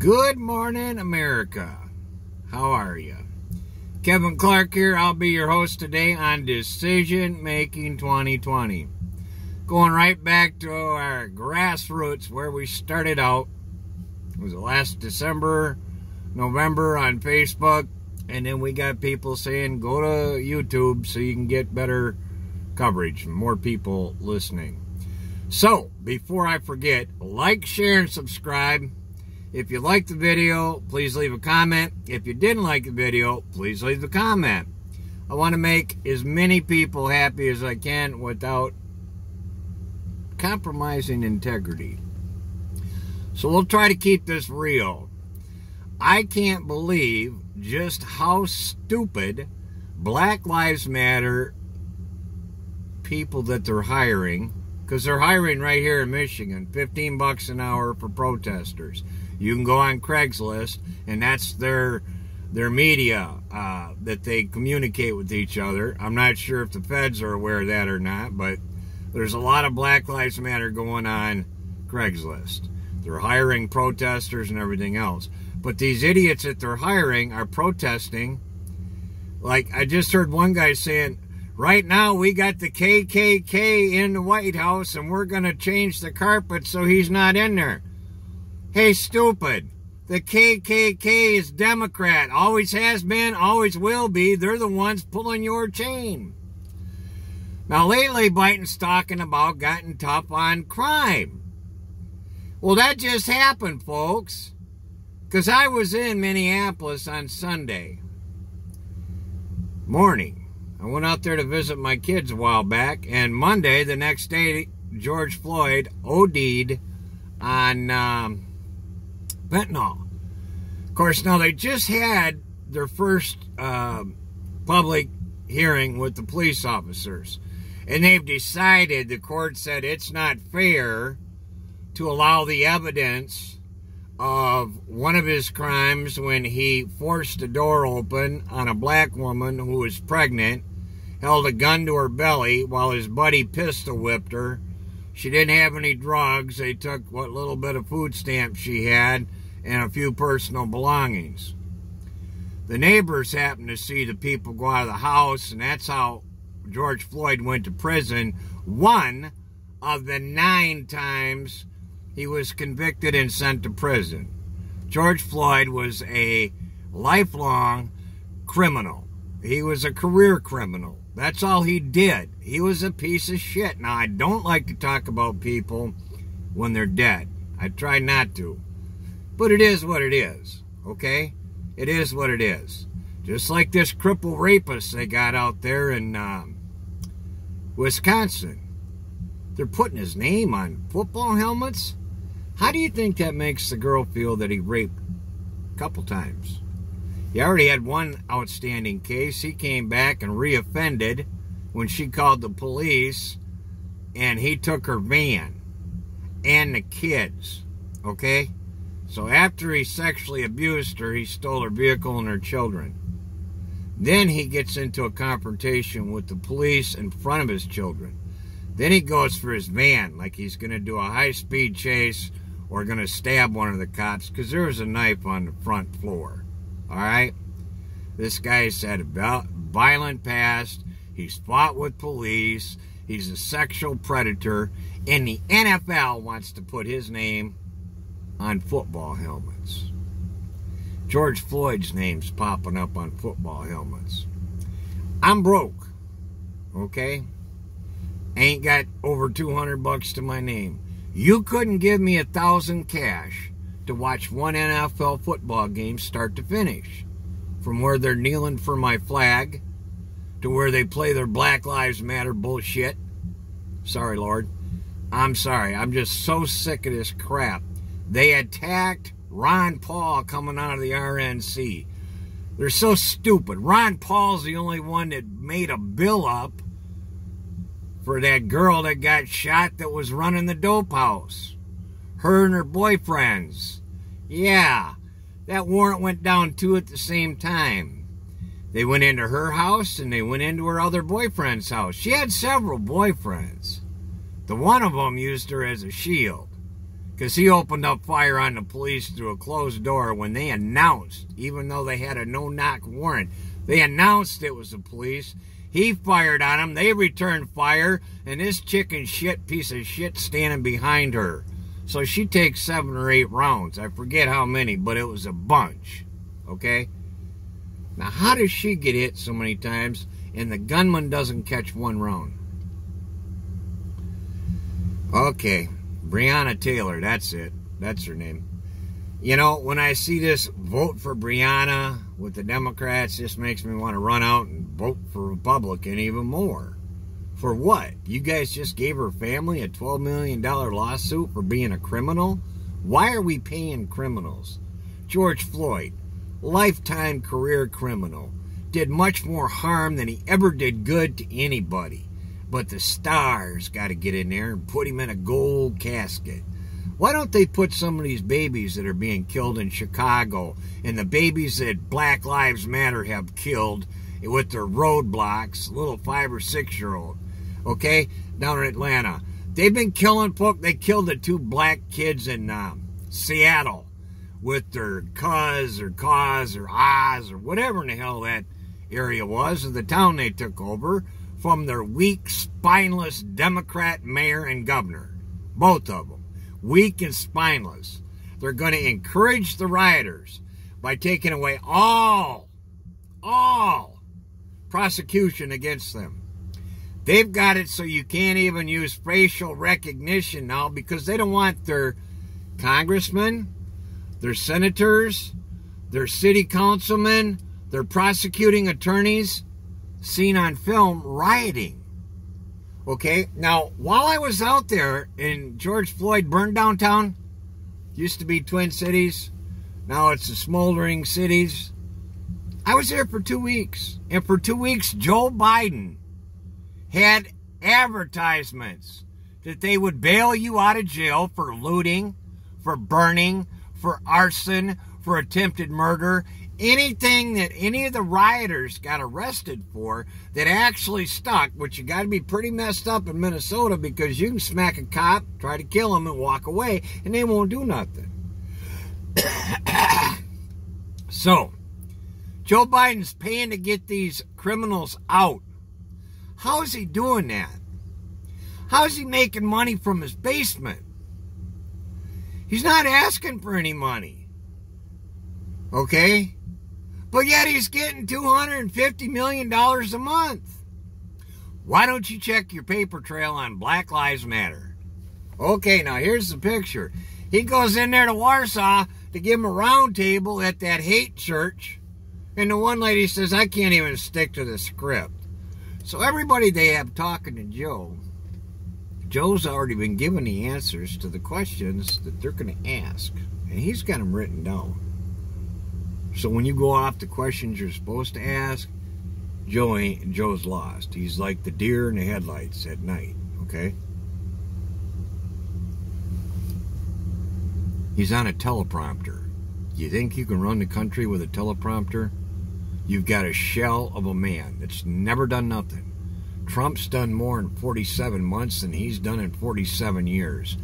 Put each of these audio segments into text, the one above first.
Good morning, America. How are you? Kevin Clark here. I'll be your host today on Decision Making 2020. Going right back to our grassroots where we started out. It was last December, November on Facebook. And then we got people saying, go to YouTube so you can get better coverage, more people listening. So, before I forget, like, share, and subscribe. If you liked the video, please leave a comment. If you didn't like the video, please leave a comment. I want to make as many people happy as I can without compromising integrity. So we'll try to keep this real. I can't believe just how stupid Black Lives Matter people that they're hiring, because they're hiring right here in Michigan, $15 an hour for protesters. You can go on Craigslist, and that's their media that they communicate with each other. I'm not sure if the feds are aware of that or not, but there's a lot of Black Lives Matter going on Craigslist. They're hiring protesters and everything else. But these idiots that they're hiring are protesting. Like, I just heard one guy saying, right now we got the KKK in the White House and we're going to change the carpet so he's not in there. Hey, stupid. The KKK is Democrat. Always has been, always will be. They're the ones pulling your chain. Now, lately, Biden's talking about getting tough on crime. Well, that just happened, folks. Because I was in Minneapolis on Sunday morning. I went out there to visit my kids a while back. And Monday, the next day, George Floyd OD'd on fentanyl. Of course, now they just had their first public hearing with the police officers. And they've decided, the court said it's not fair to allow the evidence of one of his crimes when he forced the door open on a black woman who was pregnant, held a gun to her belly while his buddy pistol whipped her. She didn't have any drugs. They took what little bit of food stamps she had and a few personal belongings. The neighbors happened to see the people go out of the house, and that's how George Floyd went to prison. One of the 9 times he was convicted and sent to prison. George Floyd was a lifelong criminal. He was a career criminal. That's all he did. He was a piece of shit. Now, I don't like to talk about people when they're dead. I try not to. But it is what it is, okay? It is what it is. Just like this cripple rapist they got out there in Wisconsin. They're putting his name on football helmets. How do you think that makes the girl feel that he raped a couple times? He already had one outstanding case. He came back and reoffended when she called the police, and he took her van and the kids, okay? So after he sexually abused her, he stole her vehicle and her children. Then he gets into a confrontation with the police in front of his children. Then he goes for his van, like he's going to do a high-speed chase or going to stab one of the cops, because there was a knife on the front floor. All right? This guy's had a violent past. He's fought with police. He's a sexual predator. And the NFL wants to put his name on football helmets. George Floyd's name's popping up on football helmets. I'm broke. Okay? Ain't got over $200 to my name. You couldn't give me $1,000 cash to watch one NFL football game start to finish. From where they're kneeling for my flag to where they play their Black Lives Matter bullshit. Sorry, Lord. I'm sorry. I'm just so sick of this crap. They attacked Ron Paul coming out of the RNC. They're so stupid. Ron Paul's the only one that made a bill up for that girl that got shot that was running the dope house. Her and her boyfriends. Yeah, that warrant went down 2 at the same time. They went into her house and they went into her other boyfriend's house. She had several boyfriends. The one of them used her as a shield. because he opened up fire on the police through a closed door when they announced, even though they had a no-knock warrant, they announced it was the police. He fired on them. They returned fire, and this chicken shit piece of shit standing behind her. So she takes 7 or 8 rounds. I forget how many, but it was a bunch. Okay? Now, how does she get hit so many times, and the gunman doesn't catch 1 round? Okay. Breonna Taylor, that's it. That's her name. You know, when I see this vote for Breonna with the Democrats, this makes me want to run out and vote for Republican even more. For what? You guys just gave her family a $12 million lawsuit for being a criminal? Why are we paying criminals? George Floyd, lifetime career criminal, did much more harm than he ever did good to anybody. But the stars got to get in there and put him in a gold casket. Why don't they put some of these babies that are being killed in Chicago and the babies that Black Lives Matter have killed with their roadblocks, little 5 or 6-year-old, okay, down in Atlanta? They've been killing folk. They killed the 2 black kids in Seattle with their cuz or cause or Oz or whatever in the hell that area was, of the town they took over, from their weak, spineless Democrat mayor and governor. Both of them. Weak and spineless. They're going to encourage the rioters by taking away all prosecution against them. They've got it so you can't even use facial recognition now because they don't want their congressmen, their senators, their city councilmen, their prosecuting attorneys seen on film rioting. Okay, now, while I was out there in George Floyd burned downtown, used to be Twin Cities, now it's the smoldering cities, I was there for 2 weeks. And for 2 weeks, Joe Biden had advertisements that they would bail you out of jail for looting, for burning, for arson, for attempted murder. Anything that any of the rioters got arrested for that actually stuck, which you got to be pretty messed up in Minnesota because you can smack a cop, try to kill him, and walk away, and they won't do nothing. So, Joe Biden's paying to get these criminals out. How is he doing that? How is he making money from his basement? He's not asking for any money. Okay? But yet he's getting $250 million a month. Why don't you check your paper trail on Black Lives Matter? Okay, now here's the picture. He goes in there to Warsaw to give him a round table at that hate church. And the one lady says, I can't even stick to the script. So everybody they have talking to Joe, Joe's already been given the answers to the questions that they're going to ask. And he's got them written down. So when you go off the questions you're supposed to ask, Joe's lost. He's like the deer in the headlights at night, okay? He's on a teleprompter. You think you can run the country with a teleprompter? You've got a shell of a man that's never done nothing. Trump's done more in 47 months than he's done in 47 years.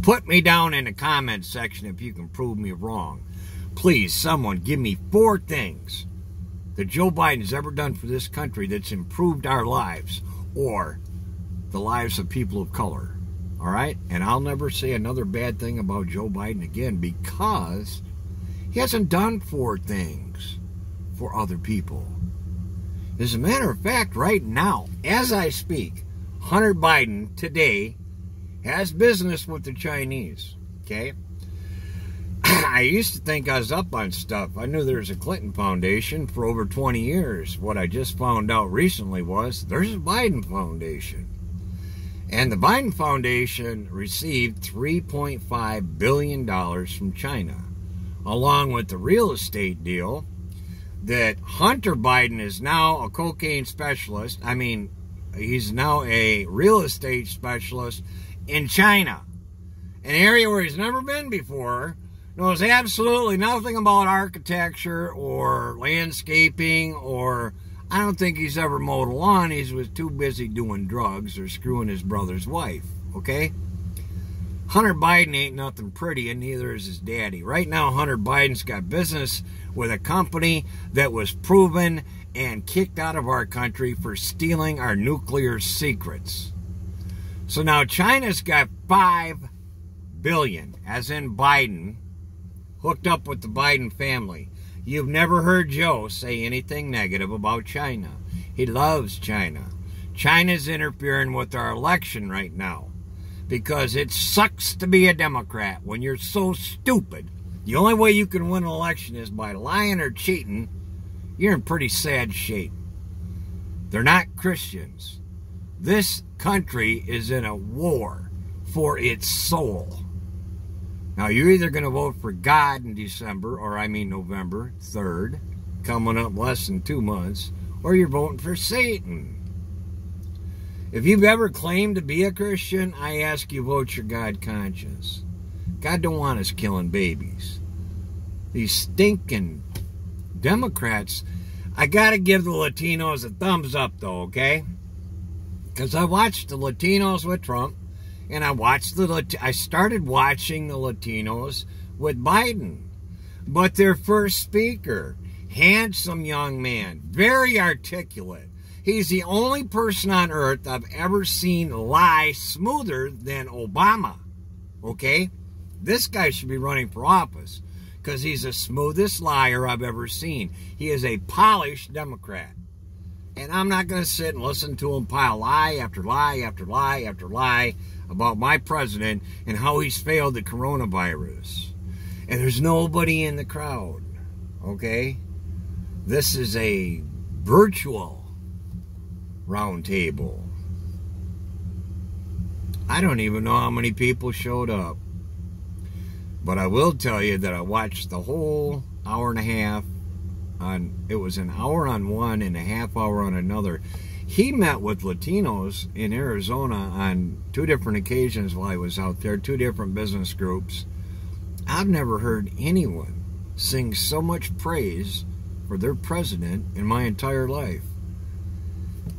Put me down in the comments section if you can prove me wrong. Please, someone give me 4 things that Joe Biden's ever done for this country that's improved our lives or the lives of people of color. All right? And I'll never say another bad thing about Joe Biden again because he hasn't done 4 things for other people. As a matter of fact, right now, as I speak, Hunter Biden today has business with the Chinese. Okay? I used to think I was up on stuff. I knew there was a Clinton Foundation for over 20 years. What I just found out recently was there's a Biden Foundation. And the Biden Foundation received $3.5 billion from China, along with the real estate deal that Hunter Biden is now a cocaine specialist. I mean, he's now a real estate specialist in China, an area where he's never been before. Knows absolutely nothing about architecture or landscaping, or I don't think he's ever mowed a lawn. He was too busy doing drugs or screwing his brother's wife, okay? Hunter Biden ain't nothing pretty, and neither is his daddy. Right now, Hunter Biden's got business with a company that was proven and kicked out of our country for stealing our nuclear secrets. So now China's got 5 billion, as in Biden, hooked up with the Biden family. You've never heard Joe say anything negative about China. He loves China. China's interfering with our election right now because it sucks to be a Democrat when you're so stupid. The only way you can win an election is by lying or cheating. You're in pretty sad shape. They're not Christians. This country is in a war for its soul. Now, you're either going to vote for God in December, or I mean November 3rd, coming up less than 2 months, or you're voting for Satan. If you've ever claimed to be a Christian, I ask you, vote your God conscience. God don't want us killing babies. These stinking Democrats, I got to give the Latinos a thumbs up, though, okay? Because I watched the Latinos with Trump, and I started watching the Latinos with Biden. But their first speaker, handsome young man, very articulate. He's the only person on earth I've ever seen lie smoother than Obama. Okay? This guy should be running for office because he's the smoothest liar I've ever seen. He is a polished Democrat. And I'm not going to sit and listen to him pile lie after lie after lie after lie about my president and how he's failed the coronavirus. And there's nobody in the crowd, okay? This is a virtual round table. I don't even know how many people showed up. But I will tell you that I watched the whole hour and a half. It was an hour on one and a half hour on another. He met with Latinos in Arizona on 2 different occasions while I was out there, 2 different business groups. I've never heard anyone sing so much praise for their president in my entire life.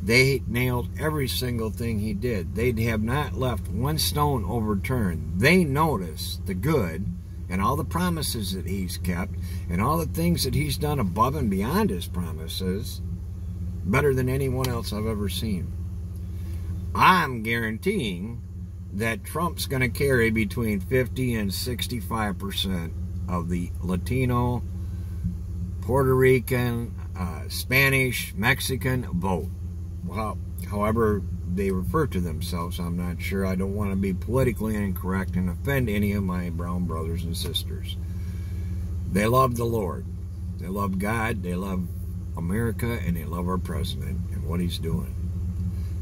They nailed every single thing he did. They have not left one stone overturned. They noticed the good and all the promises that he's kept and all the things that he's done above and beyond his promises better than anyone else I've ever seen. I'm guaranteeing that Trump's going to carry between 50 and 65% of the Latino, Puerto Rican, Spanish, Mexican vote. Well, however they refer to themselves, I'm not sure. I don't want to be politically incorrect and offend any of my brown brothers and sisters. They love the Lord. They love God. They love America, and they love our president and what he's doing.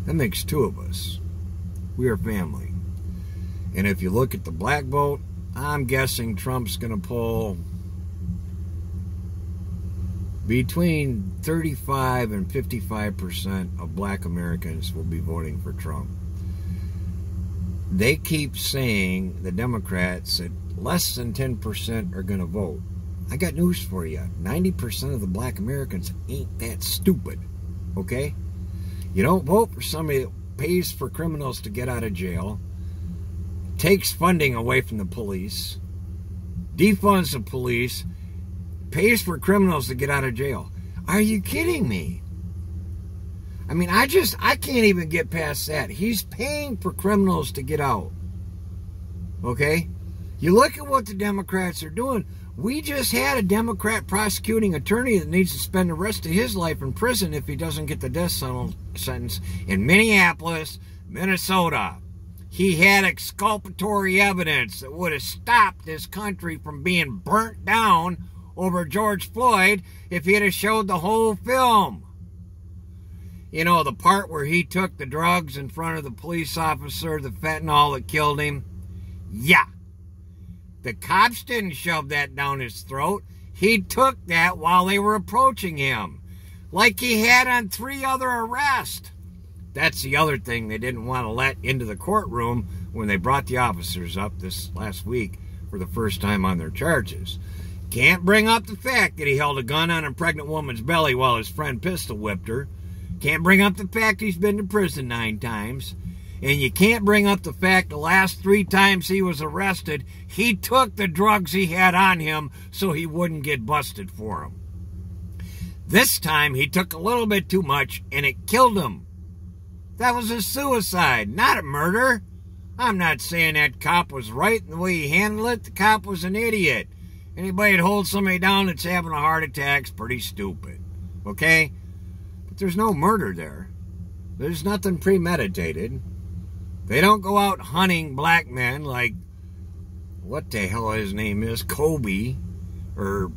That makes 2 of us. We are family. And if you look at the black vote, I'm guessing Trump's going to pull between 35 and 55% of black Americans will be voting for Trump. They keep saying, the Democrats, that less than 10% are going to vote. I got news for you. 90% of the black Americans ain't that stupid, okay? You don't vote for somebody that pays for criminals to get out of jail, takes funding away from the police, defunds the police, pays for criminals to get out of jail. Are you kidding me? I mean, I can't even get past that. He's paying for criminals to get out. Okay? You look at what the Democrats are doing. We just had a Democrat prosecuting attorney that needs to spend the rest of his life in prison if he doesn't get the death sentence in Minneapolis, Minnesota. He had exculpatory evidence that would have stopped this country from being burnt down over George Floyd if he had showed the whole film. You know, the part where he took the drugs in front of the police officer, the fentanyl that killed him? Yeah. The cops didn't shove that down his throat. He took that while they were approaching him, like he had on 3 other arrests. That's the other thing they didn't want to let into the courtroom when they brought the officers up this last week for the first time on their charges. Can't bring up the fact that he held a gun on a pregnant woman's belly while his friend pistol whipped her. Can't bring up the fact he's been to prison 9 times. And you can't bring up the fact the last 3 times he was arrested, he took the drugs he had on him so he wouldn't get busted for them. This time he took a little bit too much and it killed him. That was a suicide, not a murder. I'm not saying that cop was right in the way he handled it. The cop was an idiot. Anybody that holds somebody down that's having a heart attack's pretty stupid. Okay? But there's no murder there. There's nothing premeditated. They don't go out hunting black men like, what the hell his name is, Kobe, or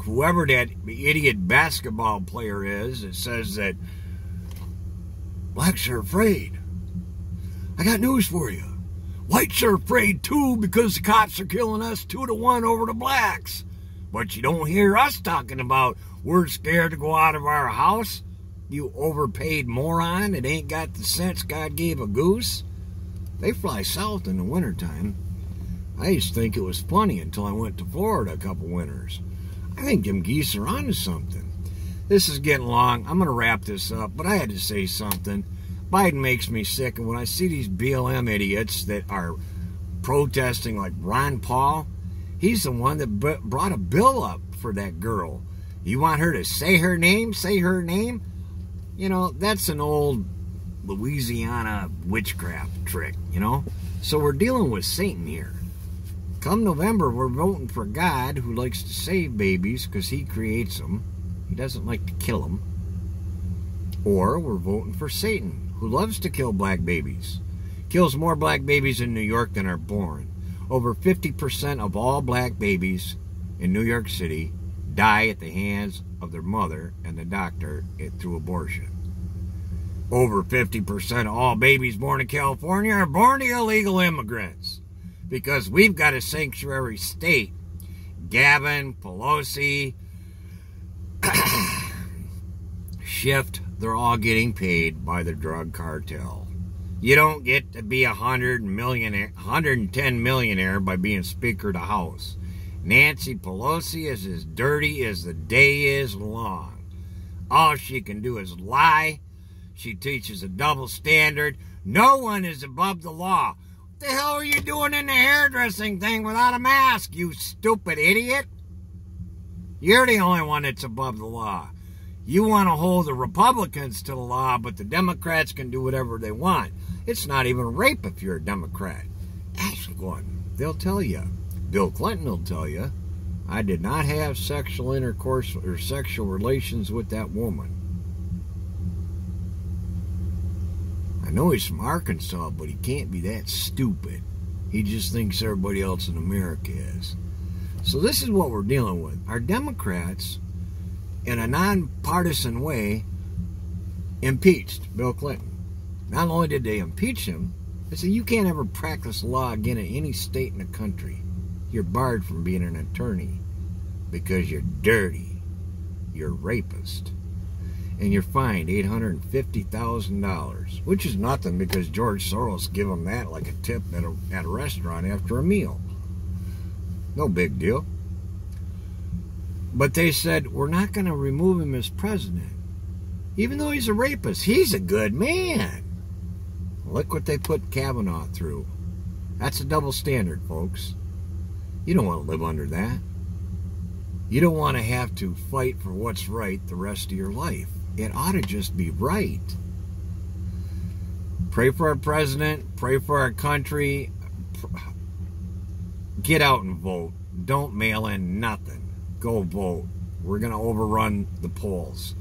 whoever that idiot basketball player is that says that blacks are afraid. I got news for you. Whites are afraid too because the cops are killing us 2-to-1 over the blacks. But you don't hear us talking about we're scared to go out of our house. You overpaid moron that ain't got the sense God gave a goose. They fly south in the wintertime. I used to think it was funny until I went to Florida a couple winters. I think them geese are onto something. This is getting long. I'm going to wrap this up, but I had to say something. Biden makes me sick, and when I see these BLM idiots that are protesting like Ron Paul, he's the one that brought a bill up for that girl. You want her to say her name? Say her name? You know, that's an old Louisiana witchcraft trick, you know? So we're dealing with Satan here. Come November, we're voting for God, who likes to save babies because he creates them. He doesn't like to kill them. Or we're voting for Satan, who loves to kill black babies. Kills more black babies in New York than are born. Over 50% of all black babies in New York City die at the hands of their mother and the doctor through abortion. Over 50% of all babies born in California are born to illegal immigrants because we've got a sanctuary state. Gavin, Pelosi, Schiff, they're all getting paid by the drug cartel. You don't get to be 110 millionaire by being Speaker of the House. Nancy Pelosi is as dirty as the day is long. All she can do is lie. She teaches a double standard. No one is above the law. What the hell are you doing in the hairdressing thing without a mask, you stupid idiot? You're the only one that's above the law. You want to hold the Republicans to the law, but the Democrats can do whatever they want. It's not even rape if you're a Democrat. Ask one. They'll tell you. Bill Clinton will tell you, I did not have sexual intercourse or sexual relations with that woman. I know he's from Arkansas, but he can't be that stupid. He just thinks everybody else in America is. So this is what we're dealing with. Our Democrats, in a nonpartisan way, impeached Bill Clinton. Not only did they impeach him, they said you can't ever practice law again in any state in the country. You're barred from being an attorney because you're dirty. You're a rapist. And you're fined $850,000, which is nothing because George Soros gave him that like a tip at a restaurant after a meal. No big deal. But they said, we're not going to remove him as president. Even though he's a rapist, he's a good man. Look what they put Kavanaugh through. That's a double standard, folks. You don't want to live under that. You don't want to have to fight for what's right the rest of your life. It ought to just be right. Pray for our president. Pray for our country. Get out and vote. Don't mail in nothing. Go vote. We're going to overrun the polls.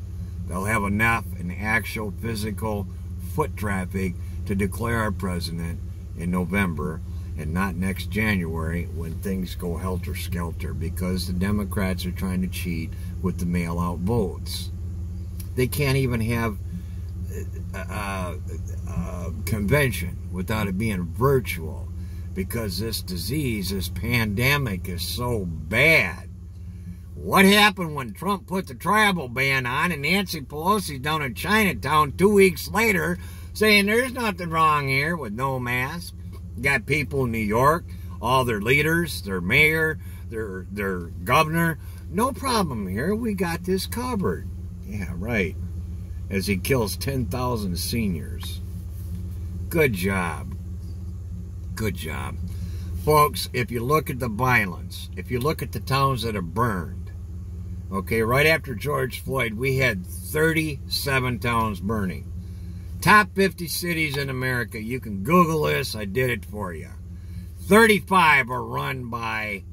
They'll have enough in actual physical foot traffic to declare our president in November and not next January when things go helter-skelter because the Democrats are trying to cheat with the mail-out votes. They can't even have a convention without it being virtual because this disease, this pandemic is so bad. What happened when Trump put the travel ban on and Nancy Pelosi down in Chinatown 2 weeks later saying there's nothing wrong here with no mask? Got people in New York, all their leaders, their mayor, their governor. No problem here. We got this covered. Yeah, right. As he kills 10,000 seniors. Good job. Good job. Folks, if you look at the violence, if you look at the towns that are burned, okay, right after George Floyd, we had 37 towns burning. Top 50 cities in America. You can Google this. I did it for you. 35 are run by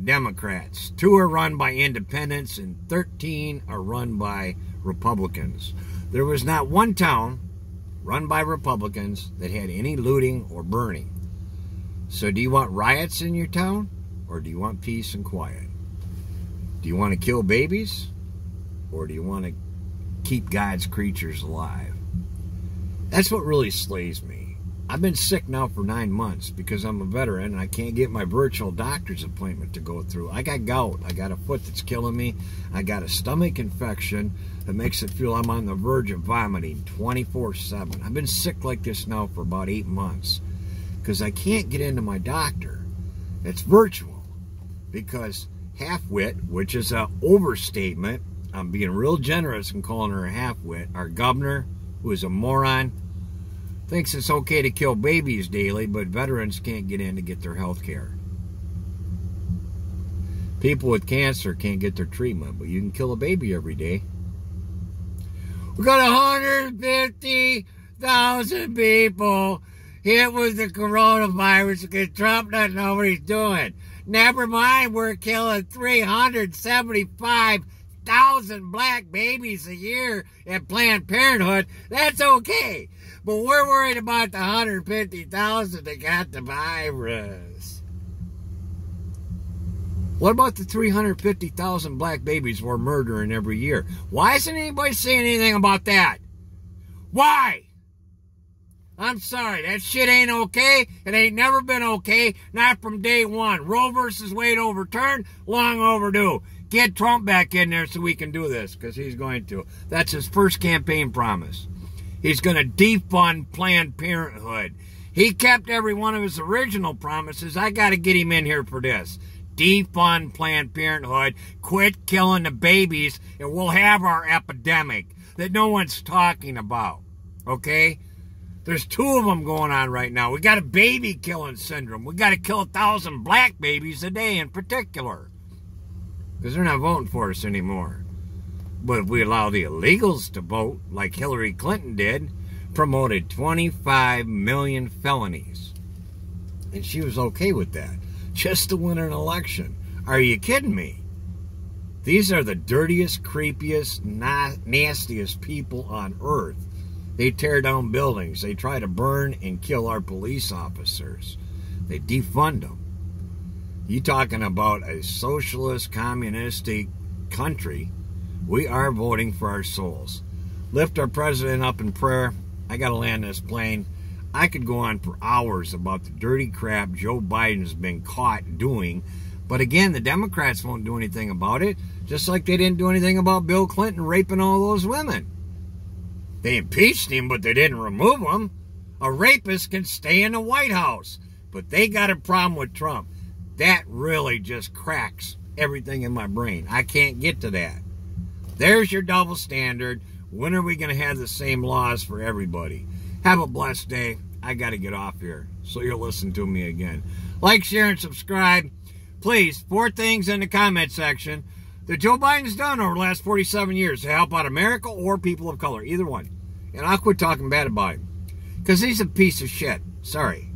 Democrats. 2 are run by independents, and 13 are run by Republicans. There was not one town run by Republicans that had any looting or burning. So do you want riots in your town, or do you want peace and quiet? Do you want to kill babies, or do you want to keep God's creatures alive? That's what really slays me. I've been sick now for 9 months because I'm a veteran and I can't get my virtual doctor's appointment to go through. I got gout. I got a foot that's killing me. I got a stomach infection that makes it feel I'm on the verge of vomiting 24/7. I've been sick like this now for about 8 months because I can't get into my doctor. It's virtual because half-wit, which is an overstatement, I'm being real generous in calling her a half-wit, our governor, who is a moron, thinks it's okay to kill babies daily, but veterans can't get in to get their health care. People with cancer can't get their treatment, but you can kill a baby every day. We got 150,000 people hit with the coronavirus because Trump doesn't know what he's doing. Never mind, we're killing 375,000 black babies a year at Planned Parenthood. That's okay. But we're worried about the 150,000 that got the virus. What about the 350,000 black babies we're murdering every year? Why isn't anybody saying anything about that? Why? I'm sorry, that shit ain't okay. It ain't never been okay, not from day one. Roe versus Wade overturned, long overdue. Get Trump back in there so we can do this, because he's going to. That's his first campaign promise. He's going to defund Planned Parenthood. He kept every one of his original promises. I got to get him in here for this. Defund Planned Parenthood, quit killing the babies, and we'll have our epidemic that no one's talking about, okay? There's 2 of them going on right now. We got a baby killing syndrome. We got to kill 1,000 black babies a day in particular, because they're not voting for us anymore. But if we allow the illegals to vote, like Hillary Clinton did, promoted 25 million felonies. And she was okay with that, just to win an election. Are you kidding me? These are the dirtiest, creepiest, nastiest people on earth. They tear down buildings. They try to burn and kill our police officers. They defund them. You talking about a socialist, communistic country? We are voting for our souls. Lift our president up in prayer. I got to land this plane. I could go on for hours about the dirty crap Joe Biden's been caught doing. But again, the Democrats won't do anything about it, just like they didn't do anything about Bill Clinton raping all those women. They impeached him, but they didn't remove him. A rapist can stay in the White House. But they got a problem with Trump. That really just cracks everything in my brain. I can't get to that. There's your double standard. When are we going to have the same laws for everybody? Have a blessed day. I got to get off here, so you'll listen to me again. Like, share, and subscribe. Please, 4 things in the comment section that Joe Biden's done over the last 47 years to help out America or people of color. Either one. And I'll quit talking bad about him, because he's a piece of shit. Sorry.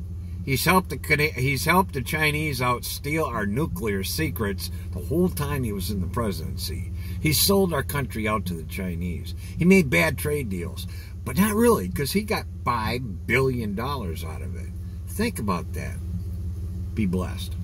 He's helped the Chinese out steal our nuclear secrets the whole time he was in the presidency. He sold our country out to the Chinese. He made bad trade deals. But not really, because he got $5 billion out of it. Think about that. Be blessed.